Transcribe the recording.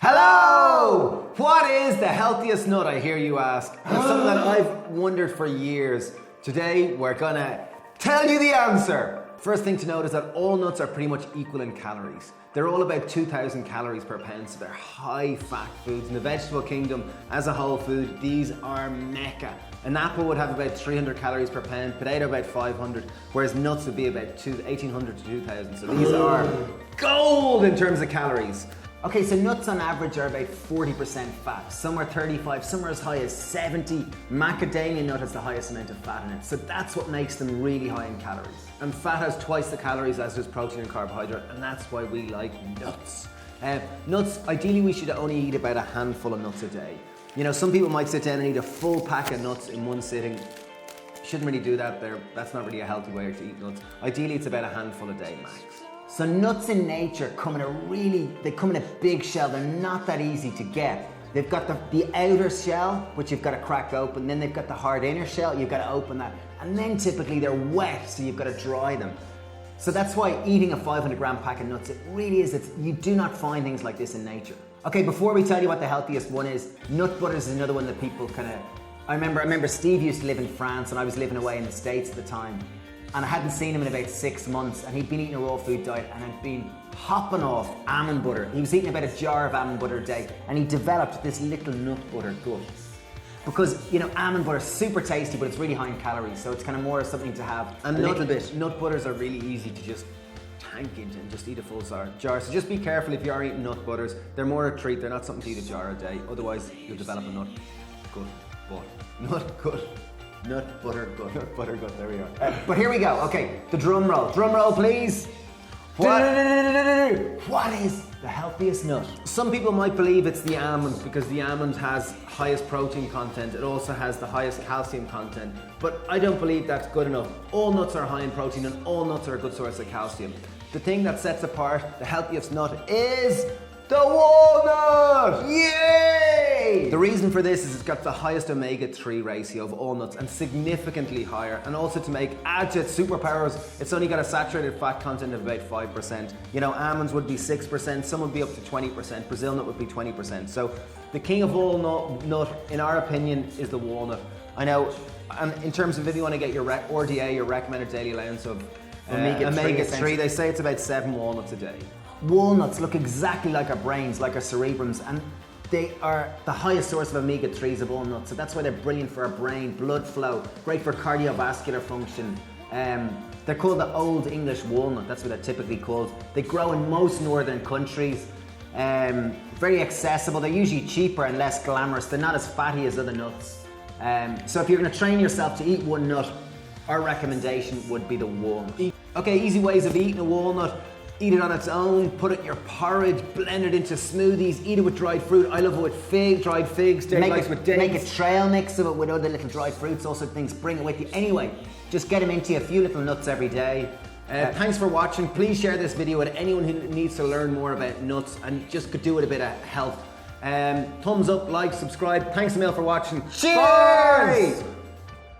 Hello! What is the healthiest nut, I hear you ask? It's something that I've wondered for years. Today, we're gonna tell you the answer. First thing to note is that all nuts are pretty much equal in calories. They're all about 2,000 calories per pound, so they're high fat foods. In the vegetable kingdom, as a whole food, these are mecca. An apple would have about 300 calories per pound, potato about 500, whereas nuts would be about 1,800 to 2,000. So these are gold in terms of calories. Okay, so nuts on average are about 40% fat. Some are 35, some are as high as 70. Macadamia nut has the highest amount of fat in it, so that's what makes them really high in calories. And fat has twice the calories as does protein and carbohydrate, and that's why we like nuts. Nuts, ideally we should only eat about a handful of nuts a day. You know, some people might sit down and eat a full pack of nuts in one sitting. Shouldn't really do that. That's not really a healthy way to eat nuts. Ideally, it's about a handful a day max. So nuts in nature come in a big shell. They're not that easy to get. They've got the outer shell, which you've got to crack open. Then they've got the hard inner shell, you've got to open that. And then typically they're wet, so you've got to dry them. So that's why eating a 500 gram pack of nuts, you do not find things like this in nature. Okay, before we tell you what the healthiest one is, nut butters is another one that people I remember Steve used to live in France and I was living away in the States at the time. And I hadn't seen him in about 6 months, and he'd been eating a raw food diet and had been hopping off almond butter. He was eating about a jar of almond butter a day, and he developed this little nut butter gut. Because, you know, almond butter is super tasty, but it's really high in calories, so it's kind of more something to have a little bit. Nut butters are really easy to just tank into and just eat a full jar. So just be careful if you are eating nut butters. They're more a treat, they're not something to eat a jar a day. Otherwise, you'll develop a nut butter gut, there we are. But here we go, okay, the drum roll please. What is the healthiest nut? Some people might believe it's the almond because the almond has highest protein content, it also has the highest calcium content, but I don't believe that's good enough. All nuts are high in protein and all nuts are a good source of calcium. The thing that sets apart the healthiest nut is the walnut! Yay! The reason for this is it's got the highest omega-3 ratio of all nuts and significantly higher. And also to add to its superpowers, it's only got a saturated fat content of about 5%. You know, almonds would be 6%, some would be up to 20%, Brazil nut would be 20%. So the king of all nut, in our opinion, is the walnut. I know, and in terms of if you want to get your RDA, your recommended daily allowance of omega-3, they say it's about 7 walnuts a day. Walnuts look exactly like our brains, like our cerebrums, and they are the highest source of omega-3s of all nuts, so that's why they're brilliant for our brain, blood flow, great for cardiovascular function. They're called the Old English walnut, that's what they're typically called. They grow in most northern countries, very accessible, they're usually cheaper and less glamorous, they're not as fatty as other nuts. So if you're going to train yourself to eat one nut, our recommendation would be the walnut. Okay, easy ways of eating a walnut. Eat it on its own, put it in your porridge, blend it into smoothies, eat it with dried fruit. I love it with dried figs, with dates. Make a trail mix of it with other little dried fruits, also things, bring it with you. Anyway, just get them into a few little nuts every day. Thanks for watching. Please share this video with anyone who needs to learn more about nuts and just could do with a bit of health. Thumbs up, like, subscribe. Thanks a million for watching. Cheers! Bye!